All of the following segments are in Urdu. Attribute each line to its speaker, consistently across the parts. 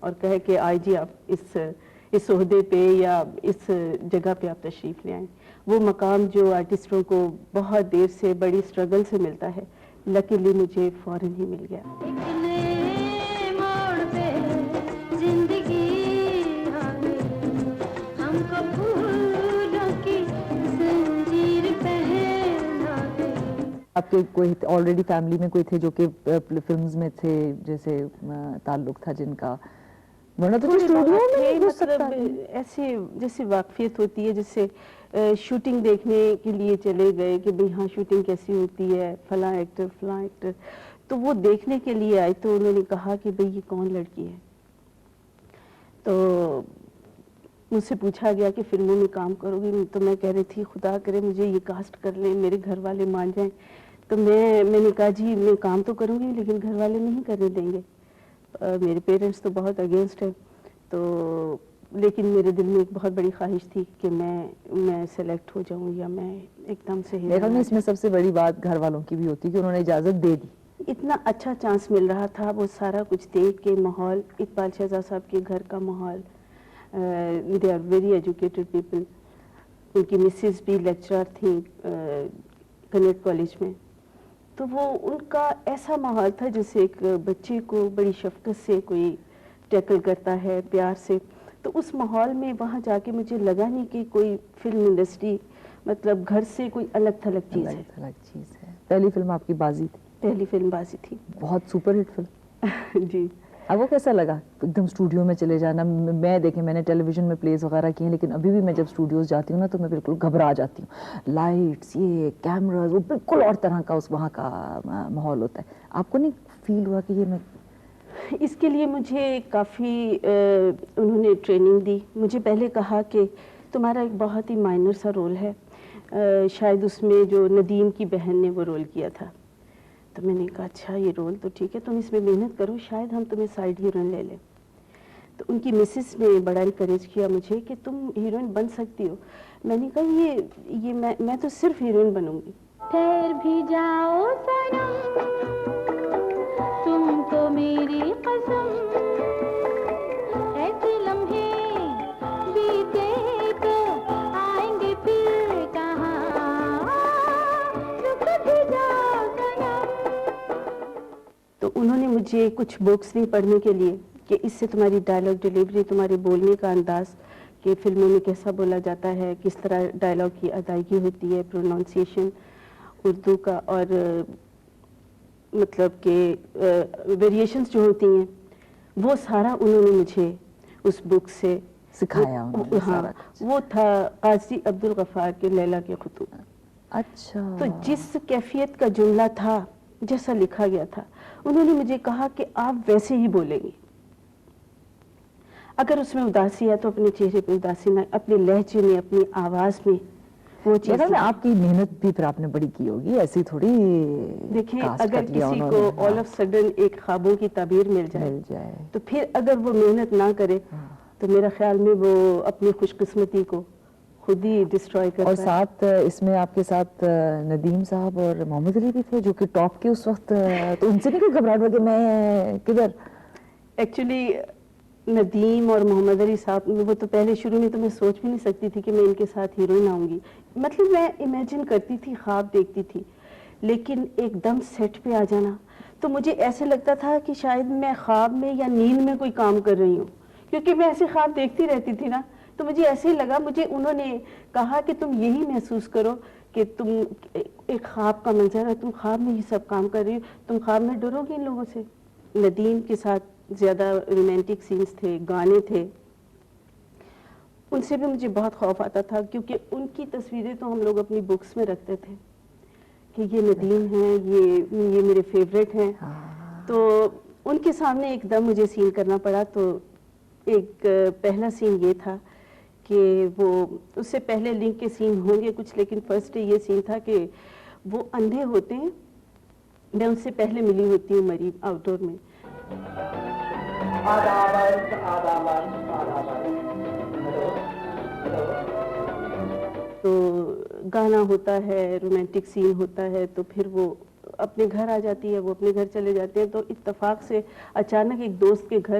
Speaker 1: اور کہے کہ آج جی آپ اس عہدے پہ یا اس جگہ پہ آپ تشریف لے آئیں. وہ مقام جو آرٹسٹوں کو بہت دیر سے بڑی اسٹرگل سے ملتا ہے، لکیلی مجھے فوراً ہی مل گیا.
Speaker 2: آپ کے کوئی آلریڈی فیملی میں کوئی تھے جو کہ فلمز میں تھے، جیسے تعلق تھا جن کا؟ ورنہ تو اسٹوڈیو میں
Speaker 1: مطلب ایسے جیسے واقفیت ہوتی ہے، جیسے شوٹنگ دیکھنے کے لیے چلے گئے کہ بھئی ہاں شوٹنگ کیسی ہوتی ہے، فلاں ایکٹر، تو وہ دیکھنے کے لیے آئے. تو انہوں نے کہا کہ بھئی یہ کون لڑکی ہے؟ تو مجھ سے پوچھا گیا کہ فلموں میں کام کرو گی؟ تو میں کہہ رہی تھی خدا کرے مجھے یہ کاسٹ کر لیں، میرے گھر والے مان جائیں. تو میں نے کہا جی میں کام تو کروں گی لیکن گھر والے نہیں کرنے دیں گے. میرے پیرنٹس تو بہت اگینسٹ ہیں. تو لیکن میرے دل میں ایک بہت بڑی خواہش تھی کہ میں سلیکٹ ہو جاؤں یا میں ایک دم سے
Speaker 2: میرے خیال میں اس میں سب سے بڑی بات گھر والوں کی بھی ہوتی ہے کہ انہوں نے اجازت دے دی.
Speaker 1: اتنا اچھا چانس مل رہا تھا، وہ سارا کچھ دیکھ کے ماحول، اقبال شہزاد صاحب کے گھر کا ماحول، they are very educated people. ان کی مسز بھی لیکچرر تھیں کنیٹ کالج میں. تو وہ ان کا ایسا ماحول تھا جیسے ایک بچے کو بڑی شفقت سے کوئی ٹیکل کرتا ہے، پیار سے. تو اس ماحول میں وہاں جا کے مجھے لگا نہیں کہ کوئی فلم انڈسٹری مطلب گھر سے کوئی الگ تھلگ چیز ہے.
Speaker 2: الگ چیز ہے. پہلی فلم آپ کی بازی تھی؟
Speaker 1: پہلی فلم بازی تھی.
Speaker 2: بہت سپر ہٹ فلم.
Speaker 1: جی.
Speaker 2: اب وہ کیسا لگا ایک دم اسٹوڈیو میں چلے جانا؟ میں نے ٹیلی ویژن میں پلیز وغیرہ کی ہیں، لیکن ابھی بھی میں جب اسٹوڈیوز جاتی ہوں نا تو میں بالکل گھبرا جاتی ہوں. لائٹس، یہ کیمراز، وہ بالکل اور طرح کا اس وہاں کا ماحول ہوتا ہے. آپ کو نہیں فیل ہوا کہ یہ میں
Speaker 1: اس کے لیے مجھے کافی انہوں نے ٹریننگ دی. مجھے پہلے کہا کہ تمہارا ایک بہت ہی مائنر سا رول ہے، شاید اس میں جو ندیم کی بہن نے وہ رول کیا تھا. تو میں نے کہا اچھا یہ رول تو ٹھیک ہے، تم اس میں محنت کرو، شاید ہم تمہیں سائیڈ ہیروئن لے لیں. تو ان کی مسز نے بڑا انکریج کیا مجھے کہ تم ہیروئن بن سکتی ہو. میں نے کہا یہ میں تو صرف ہیروئن بنوں گی.
Speaker 3: ٹھہر بھی جاؤ سنم، تم تو میری قسم، ایسے لمحے بیتے تو آئیں گے پھر کہاں، رک بھی جاؤ سنم.
Speaker 1: تو انہوں نے مجھے کچھ بکس دی پڑھنے کے لیے کہ اس سے تمہاری ڈائلاگ ڈیلیوری، تمہارے بولنے کا انداز کہ فلموں میں کیسا بولا جاتا ہے، کس طرح ڈائلاگ کی ادائیگی ہوتی ہے، پروننسیشن اردو کا، اور مطلب کہ ویریشنز جو ہوتی ہیں وہ سارا انہوں نے مجھے اس بک سے
Speaker 2: سکھایا انہوں نے سارا کچھ؟
Speaker 1: وہ تھا قاضی عبدالغفار کے لیلا کے خطوط.
Speaker 2: اچھا.
Speaker 1: تو جس کیفیت کا جملہ تھا، جیسا لکھا گیا تھا، انہوں نے مجھے کہا کہ آپ ویسے ہی بولیں گے. اگر اس میں اداسی ہے تو اپنے چہرے پہ اداسی نہ، اپنے لہجے میں، اپنی آواز میں وہ چیز.
Speaker 2: آپ کی محنت بھی پھر آپ نے بڑی کی ہوگی، ایسی تھوڑی
Speaker 1: دیکھیں
Speaker 2: کاسٹ
Speaker 1: اگر
Speaker 2: کر لیا
Speaker 1: کسی
Speaker 2: انہوں
Speaker 1: کو
Speaker 2: نے.
Speaker 1: آل آف سڈن ایک خوابوں کی تعبیر مل جائے تو پھر اگر وہ محنت نہ کرے تو میرا خیال میں وہ اپنی خوش قسمتی کو خود ہی ڈسٹروائے کرتا ہے.
Speaker 2: اور ساتھ اس میں آپ کے ساتھ ندیم صاحب اور محمد علی بھی تھے جو کہ ٹاپ کے اس وقت، تو ان سے نہیں کوئی گھبراہٹ ہوا کہ میں کدھر؟
Speaker 1: ایکچولی ندیم اور محمد علی صاحب وہ تو پہلے شروع میں تو میں سوچ بھی نہیں سکتی تھی کہ میں ان کے ساتھ ہیروئن آؤں گی. مطلب میں امیجن کرتی تھی، خواب دیکھتی تھی، لیکن ایک دم سیٹ پہ آ جانا تو مجھے ایسے لگتا تھا کہ شاید میں خواب میں یا نیند میں کوئی کام کر رہی ہوں، کیونکہ میں ایسے خواب دیکھتی رہتی تھی نا. تو مجھے ایسے ہی لگا، مجھے انہوں نے کہا کہ تم یہی محسوس کرو کہ تم ایک خواب کا منظر ہے، تم خواب میں یہ سب کام کر رہی ہو، تم خواب میں ڈرو گی ان لوگوں سے. ندیم کے ساتھ زیادہ رومانٹک سینز تھے، گانے تھے، ان سے بھی مجھے بہت خوف آتا تھا کیونکہ ان کی تصویریں تو ہم لوگ اپنی بکس میں رکھتے تھے کہ یہ ندیم ہیں، یہ میرے فیوریٹ ہیں. تو ان کے سامنے ایک دم مجھے سین کرنا پڑا. تو ایک پہلا سین یہ تھا کہ وہ اس سے پہلے لنک کے سین ہوں گے کچھ، لیکن فرسٹ یہ سین تھا کہ وہ اندھے ہوتے ہیں، میں ان سے پہلے ملی ہوتی ہوں مریب آؤٹ ڈور میں. تو گانا ہوتا ہے، رومانٹک سین ہوتا ہے، تو پھر وہ اپنے گھر آ جاتی ہے، وہ اپنے گھر چلے جاتے ہیں. تو اتفاق سے اچانک ایک دوست کے گھر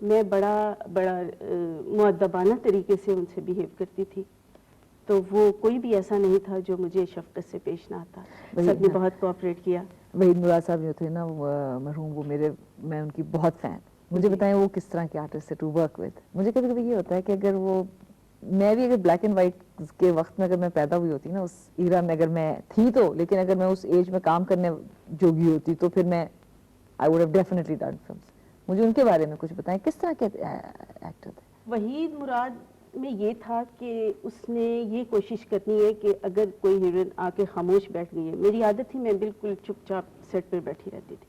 Speaker 1: میں بڑا مؤدبانہ طریقے سے ان سے بیہیو کرتی تھی، تو وہ کوئی بھی ایسا نہیں تھا جو مجھے شفقت سے پیش نہ آتا. سب نے بہت کوآپریٹ کیا.
Speaker 2: وحید مراد صاحب جو تھے نا مرحوم، وہ میں ان کی بہت فین. مجھے بتائیں وہ کس طرح کے آرٹسٹ سے ٹو ورک ود. مجھے کبھی کبھی یہ ہوتا ہے کہ اگر میں بھی اگر بلیک اینڈ وائٹ کے وقت میں اگر میں پیدا ہوئی ہوتی نا، اس ایرا میں اگر میں تھی تو، لیکن اگر میں اس ایج میں کام کرنے جوگی ہوتی تو پھر میں I would have definitely done films. مجھے ان کے بارے میں کچھ بتائیں، کس طرح کے ایکٹر تھے؟
Speaker 1: وحید مراد میں یہ تھا کہ اس نے یہ کوشش کرنی ہے کہ اگر کوئی ہیروئن آ کے خاموش بیٹھ گئی ہے، میری عادت تھی میں بالکل چپ چاپ سیٹ پہ بیٹھی رہتی تھی،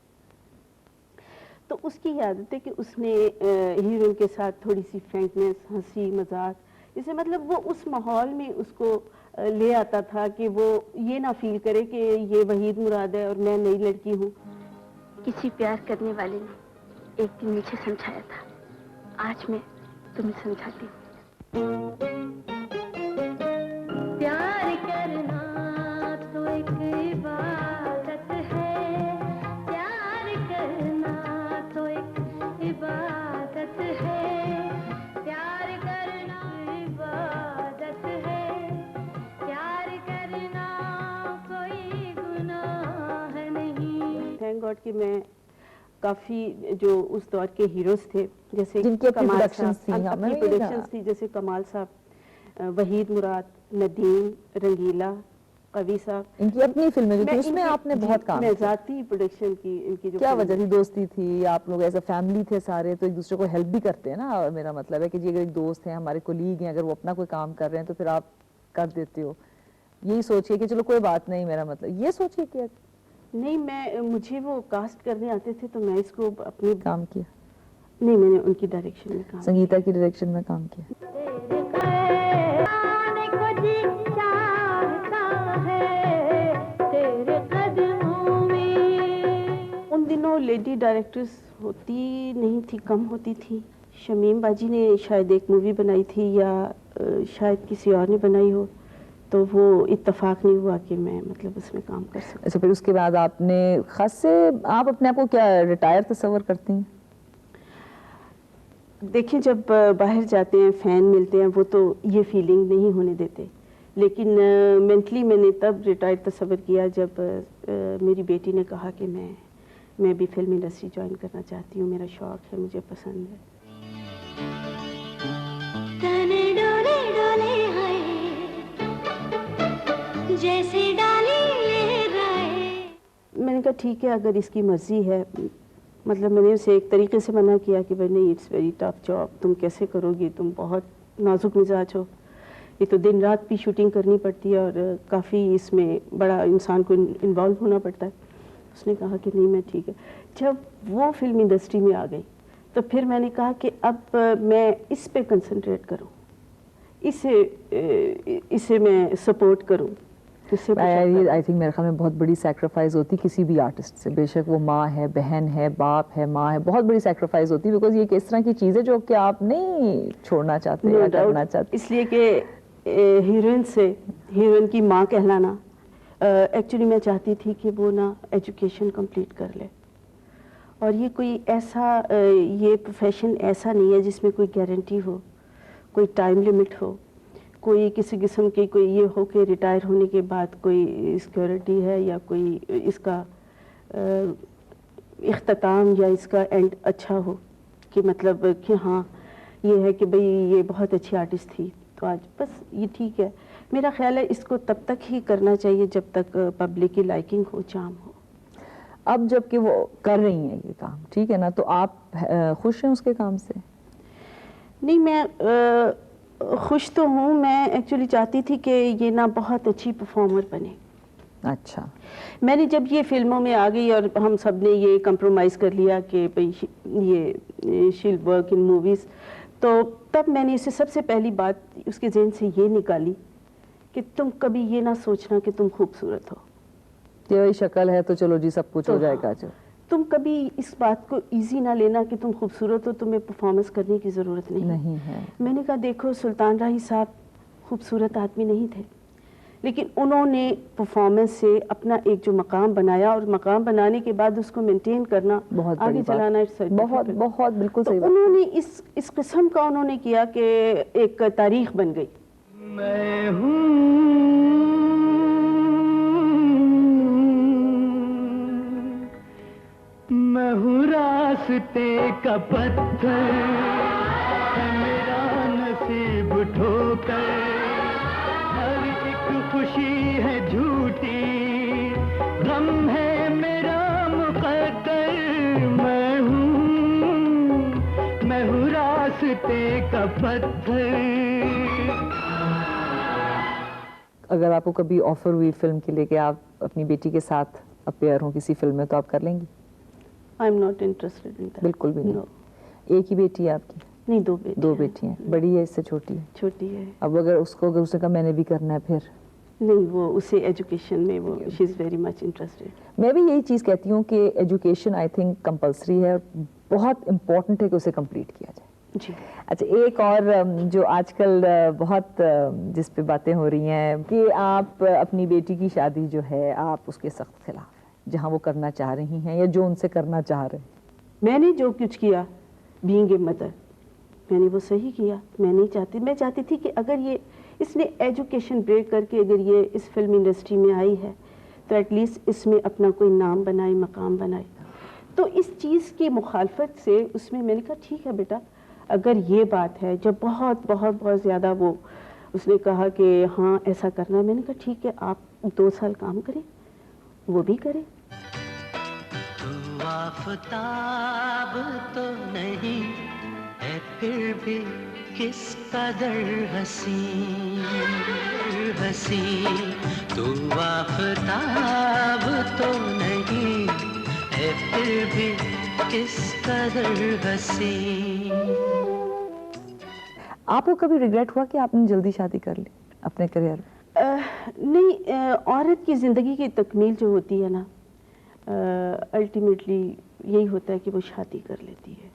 Speaker 1: تو اس کی عادت ہے کہ اس نے ہیروئن کے ساتھ تھوڑی سی فرینکنیس، ہنسی مذاق، اسے مطلب وہ اس ماحول میں اس کو لے آتا تھا کہ وہ یہ نہ فیل کرے کہ یہ وحید مراد ہے اور میں نئی لڑکی ہوں. کسی پیار کرنے والے نے ایک دن مجھے سمجھایا تھا، آج میں تمہیں سمجھاتی ہوں.
Speaker 3: پیار کرنا تو ایک عبادت ہے، پیار کرنا تو ایک عبادت ہے، پیار کرنا عبادت ہے، پیار کرنا کوئی گناہ نہیں.
Speaker 1: تھینک گاڈ کہ میں کافی جو اس دور کے ہیروز تھے، جیسے
Speaker 2: جن کی اپنی
Speaker 1: کمال
Speaker 2: productions
Speaker 1: صاحب،
Speaker 2: تھیں،
Speaker 1: اپنی پروڈکشنز تھی، جیسے کمال صاحب، وحید مراد، ندیم، رنگیلا، قوی صاحب.
Speaker 2: ان کی اپنی فلمیں جو تھی اس میں آپ نے بہت کام
Speaker 1: میں
Speaker 2: کیا.
Speaker 1: ذاتی پروڈکشن کی ان کی جو
Speaker 2: کیا وجہ تھی؟ دوستی تھی، آپ لوگ ایز اے فیملی تھے سارے، تو ایک دوسرے کو ہیلپ بھی کرتے ہیں نا. میرا مطلب ہے کہ جی اگر ایک دوست ہیں، ہمارے کولیگ ہیں، اگر وہ اپنا کوئی کام کر رہے ہیں تو پھر آپ کر دیتے ہو. یہی سوچیے کہ چلو کوئی بات نہیں، میرا مطلب یہ سوچیے کہ
Speaker 1: نہیں، مجھے وہ کاسٹ کرنے آتے تھے تو میں اس کو اپنی
Speaker 2: کام کیا.
Speaker 1: نہیں، میں نے ان کی ڈائریکشن میں کام
Speaker 2: سنگیتا کی ڈائریکشن میں کام کیا.
Speaker 3: آنے کو جی چاہتا ہے تیرے قدموں میں.
Speaker 1: ان دنوں لیڈی ڈائریکٹرز ہوتی نہیں تھی، کم ہوتی تھی. شمیم باجی نے شاید ایک مووی بنائی تھی یا شاید کسی اور نے بنائی ہو، تو وہ اتفاق نہیں ہوا کہ میں مطلب اس میں کام کر سکوں.
Speaker 2: اچھا، پھر اس کے بعد آپ نے خاصے، آپ اپنے آپ کو کیا ریٹائر تصور کرتی ہیں؟
Speaker 1: دیکھیں جب باہر جاتے ہیں، فین ملتے ہیں، وہ تو یہ فیلنگ نہیں ہونے دیتے، لیکن مینٹلی میں نے تب ریٹائر تصور کیا جب میری بیٹی نے کہا کہ میں بھی فلم انڈسٹری جوائن کرنا چاہتی ہوں، میرا شوق ہے، مجھے پسند ہے.
Speaker 3: تنے ڈولے ڈولے ہیں جیسے ڈالی رہے.
Speaker 1: میں نے کہا ٹھیک ہے، اگر اس کی مرضی ہے. مطلب میں نے اسے ایک طریقے سے منع کیا کہ بھائی نہیں، اٹس ویری ٹف جاب، تم کیسے کرو گی، تم بہت نازک مزاج ہو، یہ تو دن رات بھی شوٹنگ کرنی پڑتی ہے اور کافی اس میں بڑا انسان کو انوالو ہونا پڑتا ہے. اس نے کہا کہ نہیں، میں ٹھیک ہے. جب وہ فلم انڈسٹری میں آ گئی تو پھر میں نے کہا کہ اب میں اس پہ کنسنٹریٹ کروں، اسے میں سپورٹ کروں.
Speaker 2: آئی تھنک میرے خیال میں بہت بڑی سیکریفائز ہوتی کسی بھی آرٹسٹ سے، بے شک وہ ماں ہے، بہن ہے، باپ ہے، ماں ہے، بہت بڑی سیکریفائز ہوتی ہے، بیکاز یہ اس طرح کی چیز ہے جو کہ آپ نہیں چھوڑنا چاہتے یا کرنا چاہتے.
Speaker 1: اس لیے کہ ہیروئن کی ماں کہلانا، ایکچولی میں چاہتی تھی کہ وہ نا ایجوکیشن کمپلیٹ کر لے، اور یہ کوئی ایسا یہ پروفیشن ایسا نہیں ہے جس میں کوئی گارنٹی ہو، کوئی ٹائم لمٹ ہو، کوئی کسی قسم کی کوئی یہ ہو کہ ریٹائر ہونے کے بعد کوئی سیکورٹی ہے یا کوئی اس کا اختتام یا اس کا اینڈ اچھا ہو، کہ مطلب کہ ہاں یہ ہے کہ بھئی یہ بہت اچھی آرٹسٹ تھی تو آج بس یہ ٹھیک ہے. میرا خیال ہے اس کو تب تک ہی کرنا چاہیے جب تک پبلک کی لائکنگ ہو، چام ہو.
Speaker 2: اب جب کہ وہ کر رہی ہیں یہ کام، ٹھیک ہے نا، تو آپ خوش ہیں اس کے کام سے؟
Speaker 1: نہیں، میں خوش تو ہوں. میں ایکچولی چاہتی تھی کہ یہ نا بہت اچھی پرفارمر بنے.
Speaker 2: اچھا.
Speaker 1: میں نے جب یہ فلموں میں آ گئی اور ہم سب نے یہ کمپرومائز کر لیا کہ بھئی یہ شیل ورک ان موویز، تو تب میں نے اسے سب سے پہلی بات اس کے ذہن سے یہ نکالی کہ تم کبھی یہ نہ سوچنا کہ تم خوبصورت ہو،
Speaker 2: یہ وہی شکل ہے تو چلو جی سب کچھ ہو جائے گا. جو
Speaker 1: تم کبھی اس بات کو ایزی نہ لینا کہ تم خوبصورت ہو، تمہیں پرفارمنس کرنے کی ضرورت نہیں
Speaker 2: ہے.
Speaker 1: میں نے کہا دیکھو، سلطان راہی صاحب خوبصورت آدمی نہیں تھے، لیکن انہوں نے پرفارمنس سے اپنا ایک جو مقام بنایا اور مقام بنانے کے بعد اس کو مینٹین کرنا
Speaker 2: بہت بڑی
Speaker 1: آگے
Speaker 2: بات.
Speaker 1: چلانا
Speaker 2: بہت بہت بالکل صحیح بات.
Speaker 1: انہوں نے اس قسم کا انہوں نے کیا کہ ایک تاریخ بن گئی.
Speaker 4: میں ہوں راستے کا پتھر ہے میرا نصیب ٹھوکر ہر ایک خوشی ہے جھوٹی غم ہے میرا مقدر میں ہوں راستے کا پتھر.
Speaker 2: اگر آپ کو کبھی آفر ہوئی فلم کے لیے کہ آپ اپنی بیٹی کے ساتھ اپیئر ہوں کسی فلم میں تو آپ کر لیں گی؟
Speaker 1: I am not interested in that.
Speaker 2: بالکل بھی نہیں.
Speaker 1: No.
Speaker 2: ایک ہی بیٹی ہے آپ کی؟
Speaker 1: نہیں،
Speaker 2: دو بیٹی ہیں. بڑی ہے اس سے چھوٹی ہے؟
Speaker 1: چھوٹی ہے.
Speaker 2: اب اگر اس نے کہا میں نے بھی کرنا ہے پھر؟
Speaker 1: نہیں، وہ اسے ایجوکیشن میں وہ شی از ویری مچ انٹرسٹڈ.
Speaker 2: میں بھی یہی چیز کہتی ہوں کہ ایجوکیشن آئی تھنک کمپلسری ہے اور بہت امپورٹنٹ ہے کہ اسے کمپلیٹ کیا جائے.
Speaker 1: جی.
Speaker 2: اچھا، ایک اور جو آج کل بہت جس پہ باتیں ہو رہی ہیں کہ آپ اپنی بیٹی کی شادی جو ہے آپ اس کے سخت خلاف ہیں جہاں وہ کرنا چاہ رہی ہیں یا جو ان سے کرنا چاہ رہے ہیں.
Speaker 1: میں نے جو کچھ کیا بینگ اے مدر میں نے وہ صحیح کیا. میں نہیں چاہتی، میں چاہتی تھی کہ اگر اس نے ایجوکیشن بریک کر کے اگر یہ اس فلم انڈسٹری میں آئی ہے تو ایٹ لیسٹ اس میں اپنا کوئی نام بنائے، مقام بنائے. تو اس چیز کی مخالفت سے اس میں نے کہا ٹھیک ہے بیٹا، اگر یہ بات ہے جب بہت بہت بہت زیادہ وہ اس نے کہا کہ ہاں ایسا کرنا ہے، میں نے کہا ٹھیک ہے آپ 2 سال کام کریں، وہ بھی کریں.
Speaker 4: تو آفتاب تو نہیں ہے پھر بھی کس قدر حسین تو آفتاب تو نہیں ہے پھر بھی کس قدر حسین.
Speaker 2: آپ کو کبھی ریگریٹ ہوا کہ آپ نے جلدی شادی کر لی اپنے کریئر میں؟
Speaker 1: نہیں، عورت کی زندگی کی تکمیل جو ہوتی ہے نا الٹیمیٹلی یہی ہوتا ہے کہ وہ شادی کر لیتی ہے.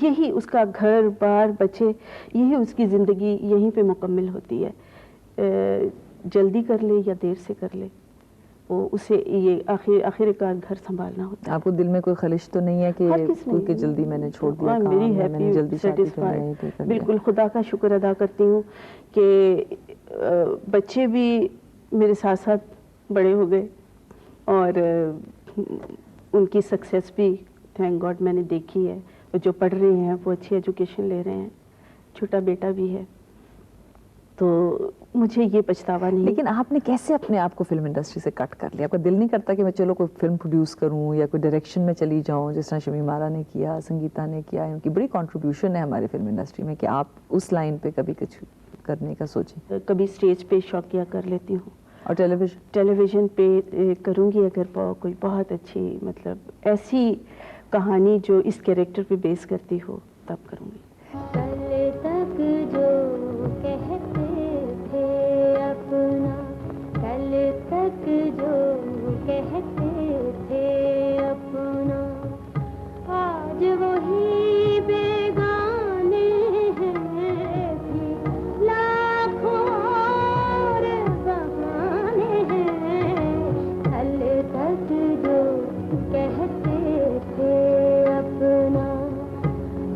Speaker 1: یہی اس کا گھر بار بچے یہی اس کی زندگی یہیں پہ مکمل ہوتی ہے. جلدی کر لے یا دیر سے کر لے وہ اسے یہ آخر کار گھر سنبھالنا ہوتا ہے.
Speaker 2: آپ کو دل میں کوئی خلش تو نہیں ہے کہ جلدی میں نے چھوڑ دیا کام یا میں نے جلدی شادی کرنا ہے؟
Speaker 1: بالکل خدا کا شکر ادا کرتی ہوں کہ بچے بھی میرے ساتھ ساتھ بڑے ہو گئے اور ان کی سکسیس بھی تھینک گاڈ میں نے دیکھی ہے. جو پڑھ رہے ہیں وہ اچھی ایجوکیشن لے رہے ہیں. چھوٹا بیٹا بھی ہے تو مجھے یہ پچھتاوا نہیں.
Speaker 2: لیکن آپ نے کیسے اپنے آپ کو فلم انڈسٹری سے کٹ کر لیا؟ آپ کا دل نہیں کرتا کہ میں چلو کوئی فلم پروڈیوس کروں یا کوئی ڈائریکشن میں چلی جاؤں جس طرح شمیمارا نے کیا، سنگیتا نے کیا؟ ان کی بڑی کنٹریبیوشن ہے ہماری فلم انڈسٹری میں کہ آپ اس لائن پہ کبھی کچھ کرنے کا سوچیں؟
Speaker 1: کبھی اسٹیج پہ شوقیہ کر لیتی ہوں
Speaker 2: اور ٹیلی ویژن
Speaker 1: پہ کروں گی اگر کوئی بہت اچھی مطلب ایسی کہانی جو اس کیریکٹر پہ بیس کرتی ہو تب کروں گی.
Speaker 3: کل تک جو کہتے تھے اپنا، کل تک جو کہتے تھے اپنا، آج وہی بیگانے ہیں بھی لاکھوں اور بہانے ہیں. کل تک جو کہتے تھے اپنا،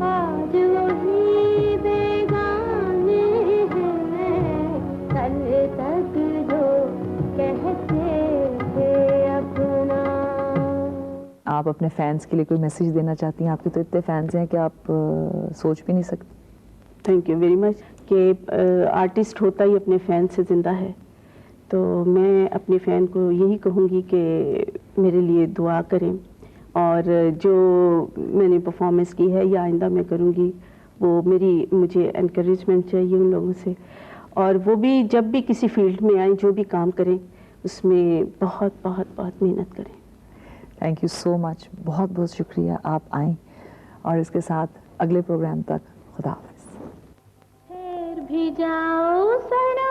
Speaker 3: آج وہی بیگانے ہیں. کل تک جو کہتے تھے اپنا.
Speaker 2: آپ اپنے فینس کے لیے کوئی میسیج دینا چاہتی ہیں؟ آپ کے تو اتنے فینس ہیں کہ آپ سوچ بھی نہیں سکتے.
Speaker 1: Thank you very much. کہ آرٹسٹ ہوتا ہی اپنے فین سے زندہ ہے، تو میں اپنے فین کو یہی کہوں گی کہ میرے لیے دعا کریں اور جو میں نے پرفارمنس کی ہے یا آئندہ میں کروں گی وہ مجھے انکریجمنٹ چاہیے ان لوگوں سے. اور وہ بھی جب بھی کسی فیلڈ میں آئیں، جو بھی کام کریں اس میں بہت بہت بہت محنت کریں.
Speaker 2: تھینک یو سو مچ. بہت بہت شکریہ آپ آئیں. اور اس کے ساتھ اگلے پروگرام تک خدا حافظ.
Speaker 3: پھر بھی جاؤ سڑک